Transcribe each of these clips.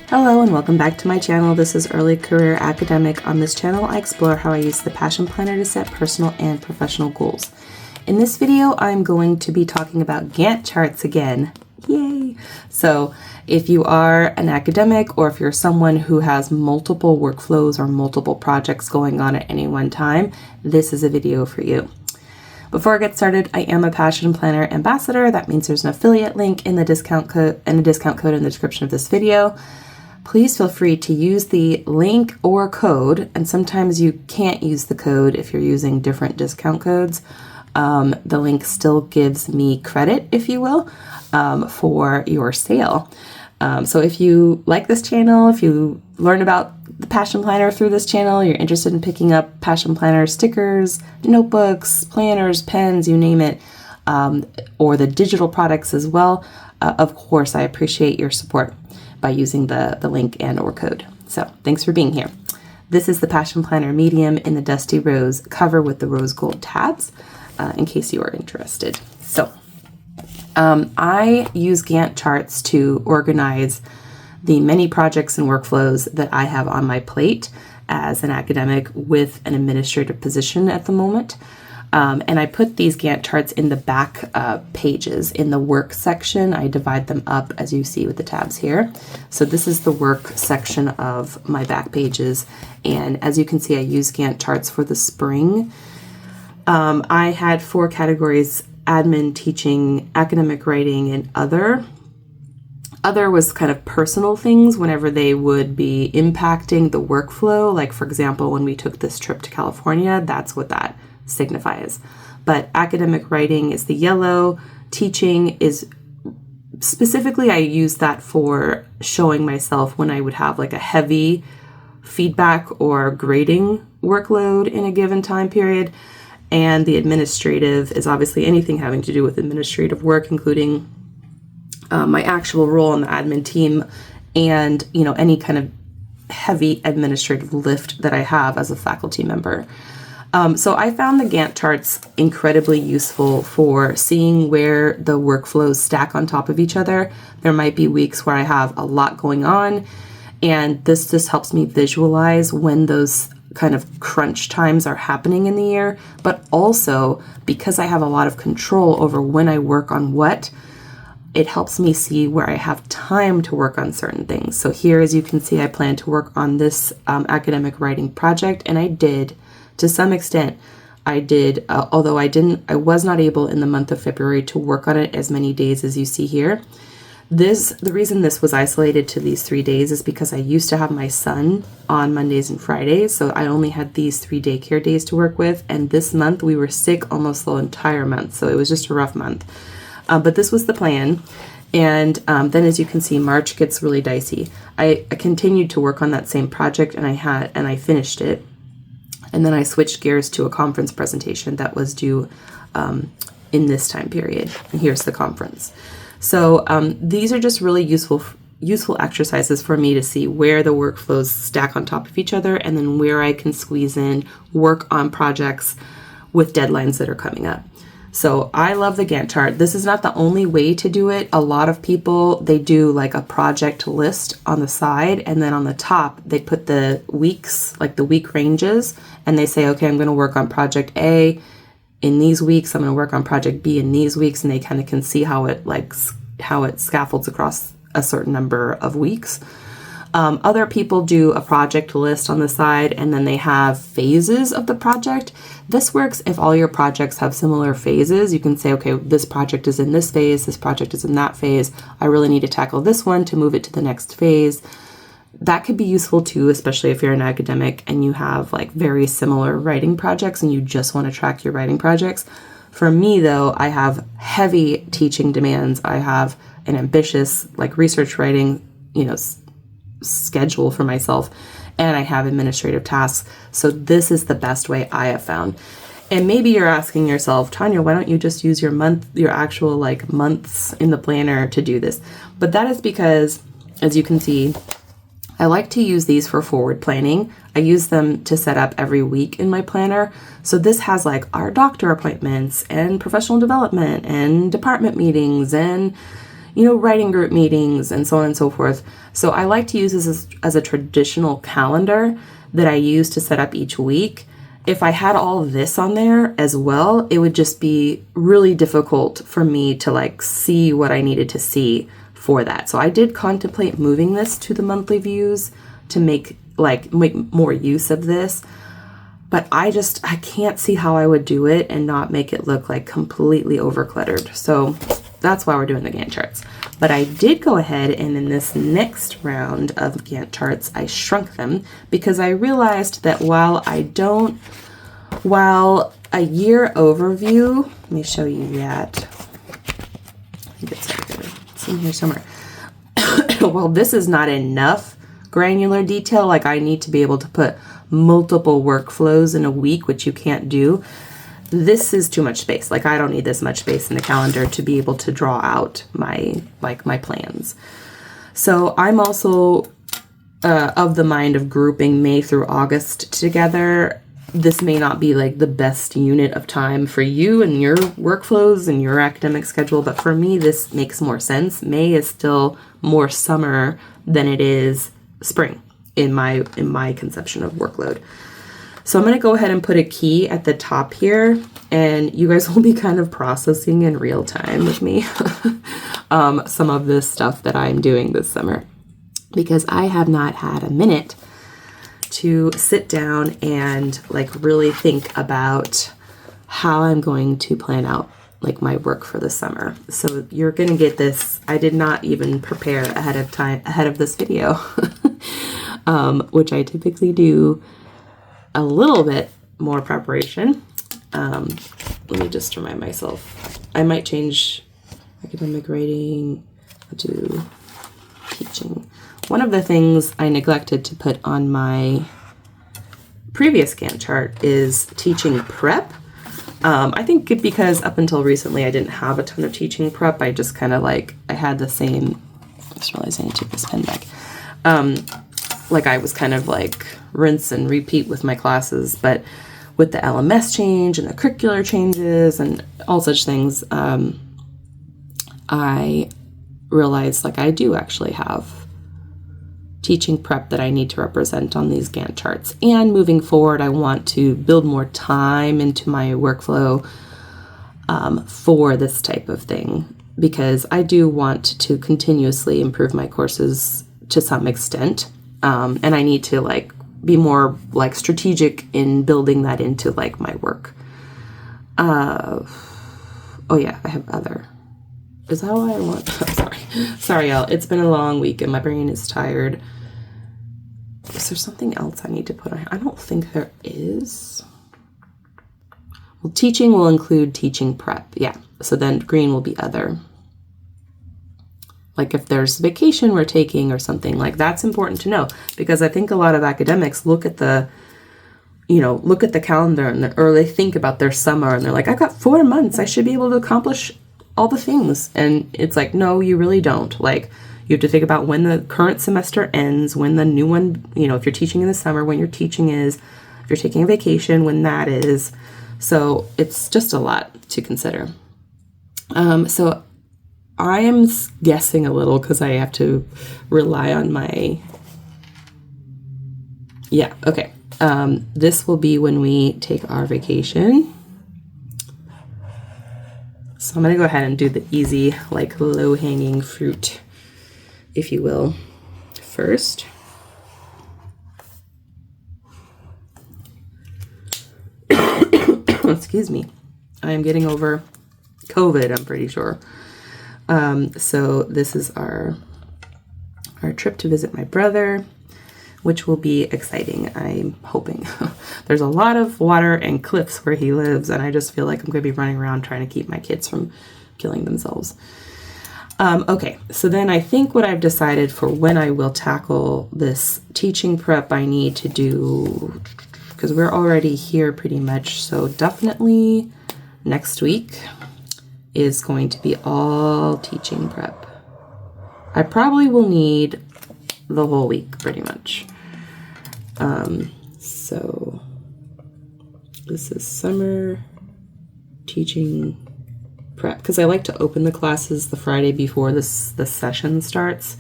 Hello and welcome back to my channel. This is Early Career Academic. On this channel, I explore how I use the Passion Planner to set personal and professional goals. In this video, I'm going to be talking about Gantt charts again. Yay! So if you are an academic or if you're someone who has multiple workflows or multiple projects going on at any one time, this is a video for you. Before I get started, I am a Passion Planner ambassador. That means there's an affiliate link in the discount code and a discount code in the description of this video. Please feel free to use the link or code, and sometimes you can't use the code if you're using different discount codes. The link still gives me credit, if you will, for your sale. So if you like this channel, if you learn about the Passion Planner through this channel, you're interested in picking up Passion Planner stickers, notebooks, planners, pens, you name it, or the digital products as well, of course, I appreciate your support by using the link and or code. So thanks for being here. This is the Passion Planner medium in the Dusty Rose cover with the rose gold tabs, in case you are interested. So I use Gantt charts to organize the many projects and workflows that I have on my plate as an academic with an administrative position at the moment. And I put these Gantt charts in the back pages in the work section. I divide them up as you see with the tabs here. So this is the work section of my back pages. And as you can see, I use Gantt charts for the spring. I had 4 categories: admin, teaching, academic writing, and other. Other was kind of personal things whenever they would be impacting the workflow. Like for example, when we took this trip to California, that's what that signifies. But academic writing is the yellow. Teaching is specifically, I use that for showing myself when I would have like a heavy feedback or grading workload in a given time period. And the administrative is obviously anything having to do with administrative work, including my actual role on the admin team and, any kind of heavy administrative lift that I have as a faculty member. So I found the Gantt charts incredibly useful for seeing where the workflows stack on top of each other. There might be weeks where I have a lot going on, and this just helps me visualize when those kind of crunch times are happening in the year. But also, because I have a lot of control over when I work on what, it helps me see where I have time to work on certain things. So here, as you can see, I plan to work on this academic writing project, and I did. To some extent, I did, although I was not able in the month of February to work on it as many days as you see here. The reason this was isolated to these 3 days is because I used to have my son on Mondays and Fridays, so I only had these 3 daycare days to work with, and this month we were sick almost the entire month, so it was just a rough month. But this was the plan. And then as you can see, March gets really dicey. I continued to work on that same project, and I finished it. And then I switched gears to a conference presentation that was due in this time period. And here's the conference. So these are just really useful exercises for me to see where the workflows stack on top of each other, and then where I can squeeze in work on projects with deadlines that are coming up. So I love the Gantt chart. This is not the only way to do it. A lot of people, they do like a project list on the side, and then on the top, they put the weeks, like the week ranges, and they say, okay, I'm going to work on project A in these weeks. I'm going to work on project B in these weeks, and they kind of can see how it scaffolds across a certain number of weeks. Other people do a project list on the side, and then they have phases of the project. This works if all your projects have similar phases. You can say, okay, this project is in this phase, this project is in that phase. I really need to tackle this one to move it to the next phase. That could be useful too, especially if you're an academic and you have like very similar writing projects and you just want to track your writing projects. For me though, I have heavy teaching demands. I have an ambitious like research writing, schedule for myself, and I have administrative tasks. So this is the best way I have found. And maybe you're asking yourself, Tanya, why don't you just use your actual like months in the planner to do this? But that is because, as you can see, I like to use these for forward planning. I use them to set up every week in my planner. So this has like our doctor appointments and professional development and department meetings and writing group meetings and so on and so forth. So I like to use this as a traditional calendar that I use to set up each week. If I had all of this on there as well, it would just be really difficult for me to like see what I needed to see for that. So I did contemplate moving this to the monthly views to make more use of this. But I can't see how I would do it and not make it look like completely overcluttered. So that's why we're doing the Gantt charts. But I did go ahead and in this next round of Gantt charts, I shrunk them because I realized that while a year overview, let me show you that. I think it's right there. It's in here somewhere. Well, this is not enough granular detail. Like I need to be able to put multiple workflows in a week, which you can't do. This is too much space. Like I don't need this much space in the calendar to be able to draw out my plans. So I'm also of the mind of grouping May through August together. This may not be like the best unit of time for you and your workflows and your academic schedule, but for me, this makes more sense. May is still more summer than it is spring in my conception of workload. So I'm going to go ahead and put a key at the top here, and you guys will be kind of processing in real time with me some of this stuff that I'm doing this summer, because I have not had a minute to sit down and like really think about how I'm going to plan out like my work for the summer. So you're going to get this. I did not even prepare ahead of this video, which I typically do a little bit more preparation. Let me just remind myself. I might change academic rating to teaching. One of the things I neglected to put on my previous Gantt chart is teaching prep. I think because up until recently I didn't have a ton of teaching prep. I just kind of I had the same, I just realized I need to take this pen back. I was kind of rinse and repeat with my classes, but with the LMS change and the curricular changes and all such things, I realized I do actually have teaching prep that I need to represent on these Gantt charts. And moving forward, I want to build more time into my workflow for this type of thing, because I do want to continuously improve my courses to some extent. And I need to be more strategic in building that into my work. Oh yeah, I have other. Is that what I want? Sorry, y'all. It's been a long week and my brain is tired. Is there something else I need to put on here? I don't think there is. Well, teaching will include teaching prep. Yeah. So then green will be other. If there's vacation we're taking or something, that's important to know, because I think a lot of academics look at the calendar or they think about their summer and they're like, I got 4 months. I should be able to accomplish all the things. And it's no, you really don't. You have to think about when the current semester ends, when the new one, if you're teaching in the summer, when your teaching is, if you're taking a vacation, when that is. So it's just a lot to consider. So I am guessing a little because I have to rely on my, yeah, okay. This will be when we take our vacation. So I'm going to go ahead and do the easy, low-hanging fruit, if you will, first. Excuse me. I am getting over COVID, I'm pretty sure. So this is our trip to visit my brother, which will be exciting, I'm hoping. There's a lot of water and cliffs where he lives, and I just feel like I'm going to be running around trying to keep my kids from killing themselves. Okay, so then I think what I've decided for when I will tackle this teaching prep, I need to do, because we're already here pretty much, so definitely next week is going to be all teaching prep. I probably will need the whole week pretty much. So this is summer teaching prep, because I like to open the classes the Friday before the session starts.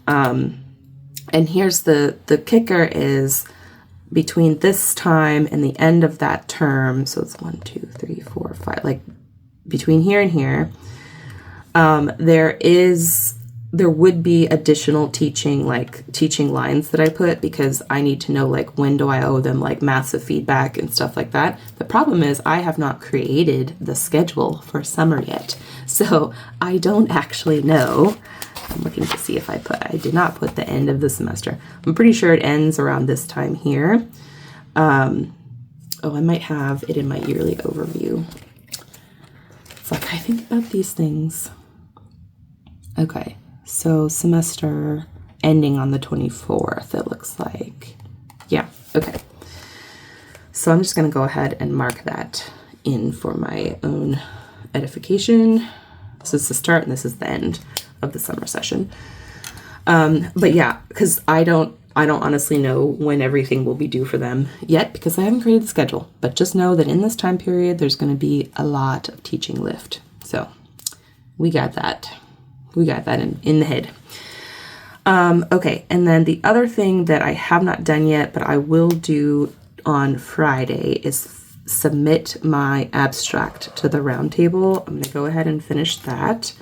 And here's the kicker is between this time and the end of that term, so it's 1, 2, 3, 4, 5, like between here and here, there would be additional teaching lines that I put, because I need to know like when do I owe them like massive feedback and stuff like that. The problem is I have not created the schedule for summer yet, so I don't actually know. I'm looking to see if I did not put the end of the semester. I'm pretty sure it ends around this time here. I might have it in my yearly overview. It's like I think about these things. Okay, so semester ending on the 24th, it looks like. Yeah, okay. So I'm just going to go ahead and mark that in for my own edification. This is the start and this is the end of the summer session. But yeah, because I don't honestly know when everything will be due for them yet, because I haven't created the schedule. But just know that in this time period, there's going to be a lot of teaching lift. So we got that. We got that in the head. Okay, and then the other thing that I have not done yet, but I will do on Friday, is submit my abstract to the roundtable. I'm going to go ahead and finish that.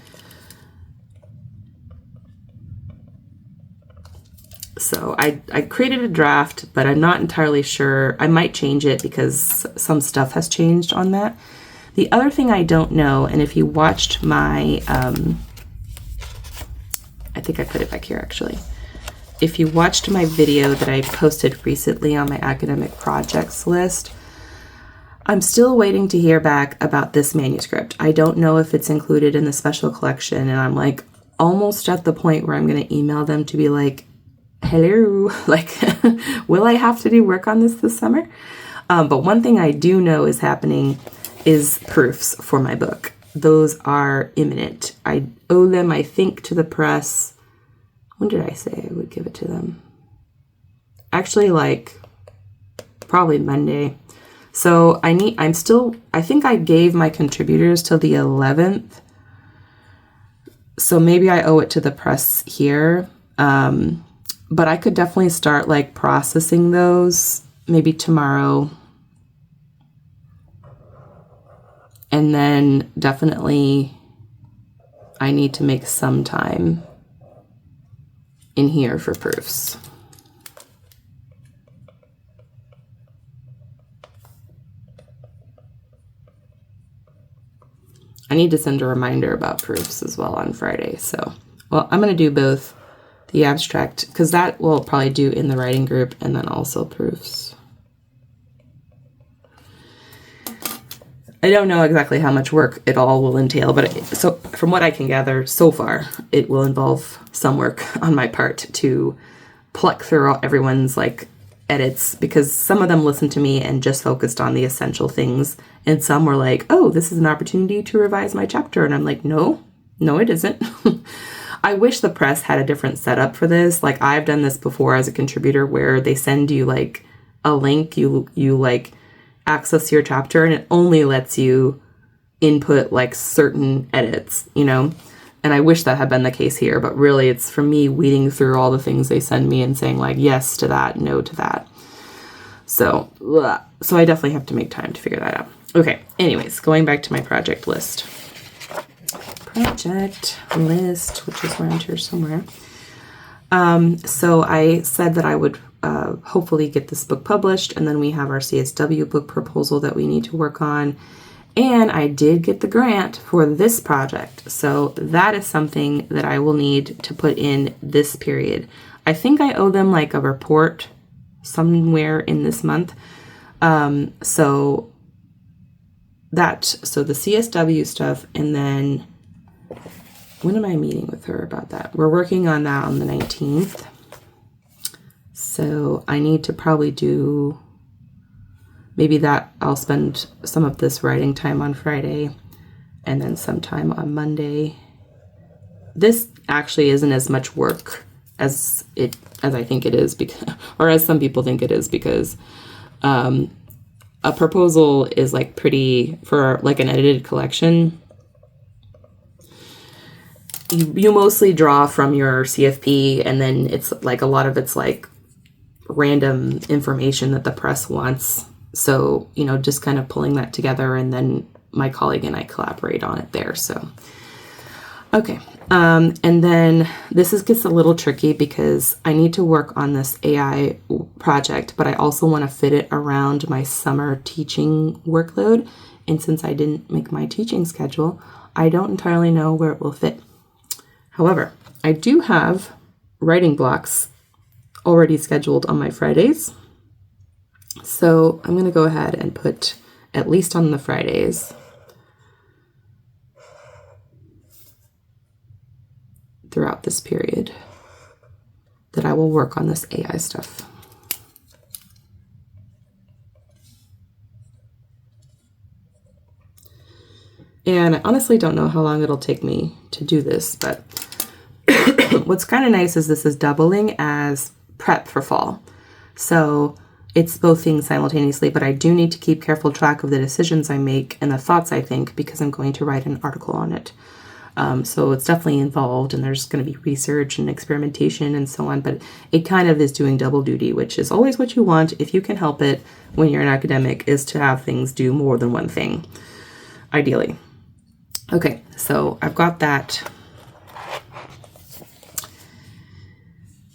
So I created a draft, but I'm not entirely sure. I might change it because some stuff has changed on that. The other thing I don't know, and if you watched my, I think I put it back here actually. If you watched my video that I posted recently on my academic projects list, I'm still waiting to hear back about this manuscript. I don't know if it's included in the special collection, and I'm like almost at the point where I'm going to email them to be like, hello, like, will I have to do work on this summer? But one thing I do know is happening is proofs for my book. Those are imminent. I owe them, I think, to the press. When did I say I would give it to them? Actually, like, probably Monday. So I think I gave my contributors till the 11th. So maybe I owe it to the press here. But I could definitely start like processing those maybe tomorrow. And then definitely I need to make some time in here for proofs. I need to send a reminder about proofs as well on Friday. So, well, I'm going to do both. The abstract, because that will probably do in the writing group, and then also proofs. I don't know exactly how much work it all will entail, but so from what I can gather so far, it will involve some work on my part to pluck through everyone's like edits, because some of them listened to me and just focused on the essential things, and some were like, oh, this is an opportunity to revise my chapter, and I'm like, no, it isn't. I wish the press had a different setup for this. Like, I've done this before as a contributor where they send you like a link, you like access your chapter, and it only lets you input like certain edits, you know? And I wish that had been the case here, but really it's for me weeding through all the things they send me and saying like yes to that, no to that. So I definitely have to make time to figure that out. Okay, anyways, going back to my project list. Project list, which is around here somewhere. So I said that I would hopefully get this book published, and then we have our CSW book proposal that we need to work on. And I did get the grant for this project. So that is something that I will need to put in this period. I think I owe them like a report somewhere in this month. So the CSW stuff, and then when am I meeting with her about that? We're working on that on the 19th. So I need to probably do maybe that. I'll spend some of this writing time on Friday and then some time on Monday. This actually isn't as much work as I think it is, because, or as some people think it is, because a proposal is like pretty, for like an edited collection, you mostly draw from your CFP, and then it's like a lot of it's like random information that the press wants. So, just kind of pulling that together, and then my colleague and I collaborate on it there. So, okay. And then this gets a little tricky because I need to work on this AI project, but I also want to fit it around my summer teaching workload. And since I didn't make my teaching schedule, I don't entirely know where it will fit. However, I do have writing blocks already scheduled on my Fridays. So I'm going to go ahead and put, at least on the Fridays, throughout this period, that I will work on this AI stuff. And I honestly don't know how long it'll take me to do this, but what's kind of nice is this is doubling as prep for fall. So it's both things simultaneously, but I do need to keep careful track of the decisions I make and the thoughts I think because I'm going to write an article on it. So it's definitely involved, and there's going to be research and experimentation and so on, but it kind of is doing double duty, which is always what you want if you can help it when you're an academic, is to have things do more than one thing, ideally. Okay, so I've got that.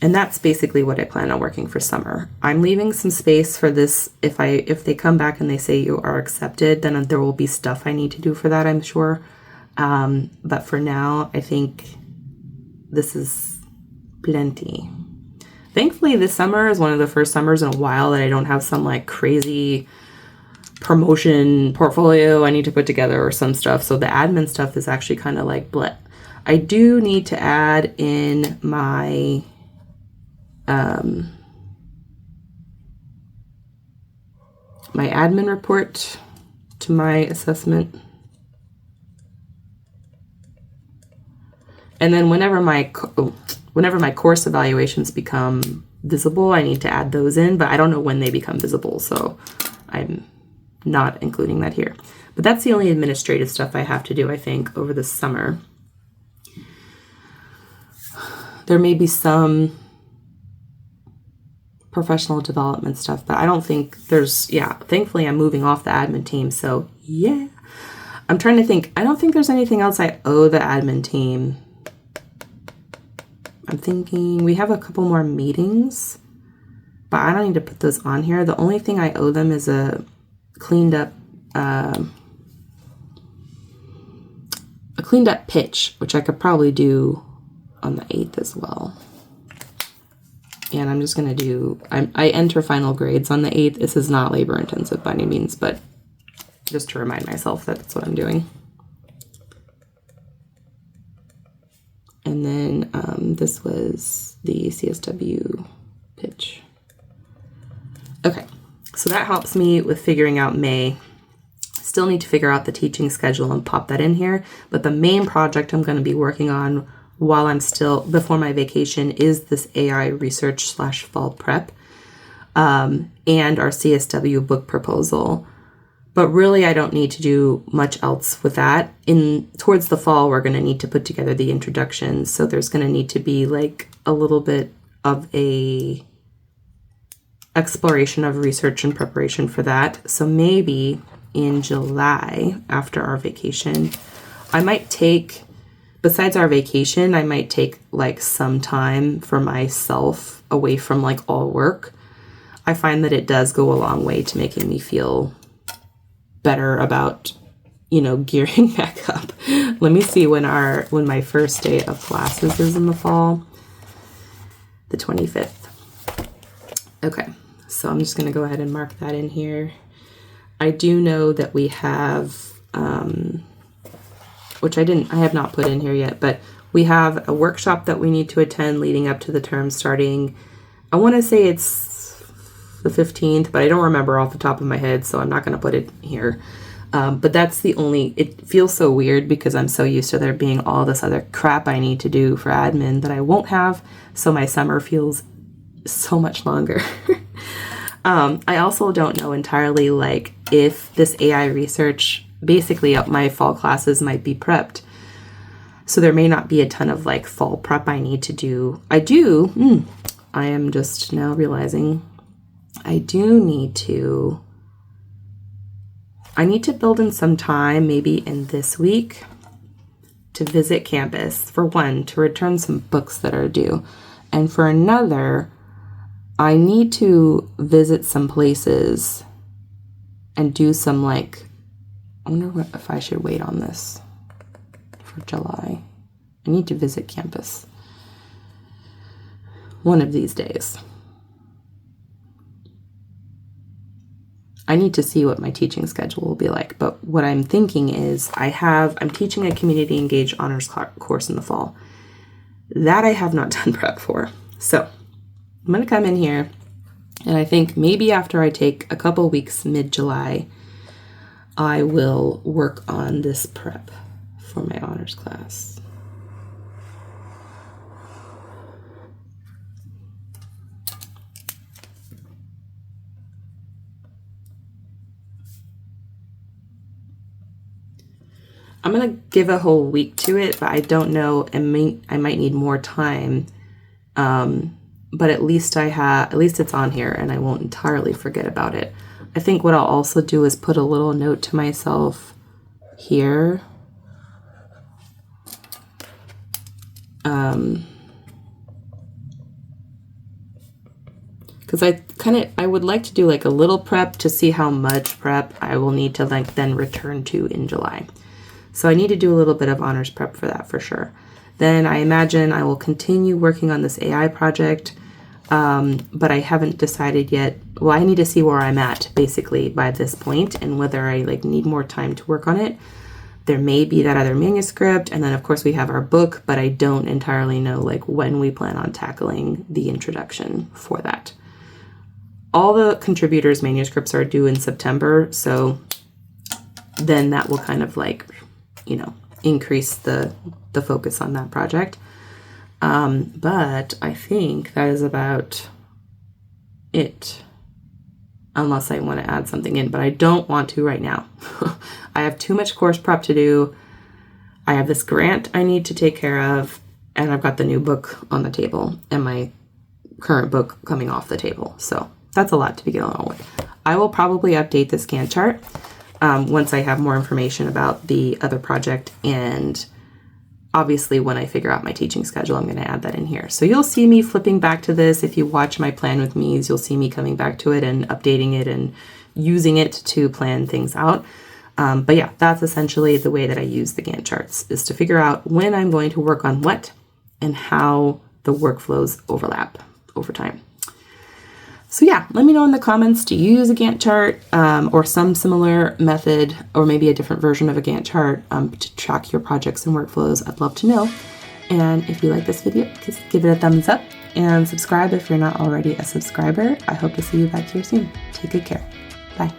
And that's basically what I plan on working for summer. I'm leaving some space for this. If they come back and they say you are accepted, then there will be stuff I need to do for that, I'm sure. But for now, I think this is plenty. Thankfully, this summer is one of the first summers in a while that I don't have some like crazy promotion portfolio I need to put together or some stuff. So the admin stuff is actually kind of like bleh. I do need to add in my my admin report to my assessment. And then whenever my course evaluations become visible, I need to add those in, but I don't know when they become visible, so I'm not including that here. But that's the only administrative stuff I have to do, I think, over the summer. There may be some professional development stuff, but I don't think thankfully I'm moving off the admin team, so yeah. I'm trying to think. I don't think there's anything else I owe the admin team. I'm thinking we have a couple more meetings, but I don't need to put those on here. The only thing I owe them is a cleaned up pitch, which I could probably do on the 8th as well. And I'm just going to do, I enter final grades on the 8th. This is not labor intensive by any means, but just to remind myself that that's what I'm doing. And then this was the CSW pitch. Okay, so that helps me with figuring out May. Still need to figure out the teaching schedule and pop that in here. But the main project I'm going to be working on while I'm still, before my vacation, is this AI research / fall prep and our CSW book proposal. But really, I don't need to do much else with that. Towards the fall, we're going to need to put together the introduction. So there's going to need to be like a little bit of a exploration of research and preparation for that. So maybe in July, after our vacation, I might take, besides our vacation, I might take like some time for myself away from like all work. I find that it does go a long way to making me feel better about, gearing back up. Let me see when my first day of classes is in the fall. The 25th. Okay, so I'm just going to go ahead and mark that in here. I do know that we have, which I have not put in here yet, but we have a workshop that we need to attend leading up to the term starting. I want to say it's the 15th, but I don't remember off the top of my head, so I'm not going to put it here. But that's it feels so weird because I'm so used to there being all this other crap I need to do for admin that I won't have, so my summer feels so much longer. I also don't know entirely if this AI research, basically my fall classes might be prepped. So there may not be a ton of like fall prep I need to do. I am just now realizing I need to build in some time, maybe in this week, to visit campus. For one, to return some books that are due. And for another, I need to visit some places and do some like, I wonder if I should wait on this for July. I need to visit campus one of these days. I need to see what my teaching schedule will be like, but what I'm thinking is I'm teaching a community engaged honors course in the fall. That I have not done prep for. So I'm going to come in here, and I think maybe after I take a couple weeks mid-July, I will work on this prep for my honors class. I'm going to give a whole week to it, but I don't know. I might need more time. But at least it's on here and I won't entirely forget about it. I think what I'll also do is put a little note to myself here. Because I would like to do like a little prep to see how much prep I will need to like then return to in July. So I need to do a little bit of honors prep for that for sure. Then I imagine I will continue working on this AI project, but I haven't decided yet. Well, I need to see where I'm at basically by this point and whether I like need more time to work on it. There may be that other manuscript, and then of course we have our book, but I don't entirely know like when we plan on tackling the introduction for that. All the contributors' manuscripts are due in September, so then that will kind of like, increase the focus on that project. But I think that is about it, unless I want to add something in, but I don't want to right now. I have too much course prep to do. I have this grant I need to take care of, and I've got the new book on the table and my current book coming off the table. So that's a lot to be getting along with. I will probably update this Gantt chart once I have more information about the other project, and obviously when I figure out my teaching schedule, I'm going to add that in here. So you'll see me flipping back to this. If you watch my plan with me's, you'll see me coming back to it and updating it and using it to plan things out. But yeah, that's essentially the way that I use the Gantt charts, is to figure out when I'm going to work on what and how the workflows overlap over time. So yeah, let me know in the comments, do you use a Gantt chart or some similar method, or maybe a different version of a Gantt chart to track your projects and workflows? I'd love to know. And if you like this video, just give it a thumbs up and subscribe if you're not already a subscriber. I hope to see you back here soon. Take good care. Bye.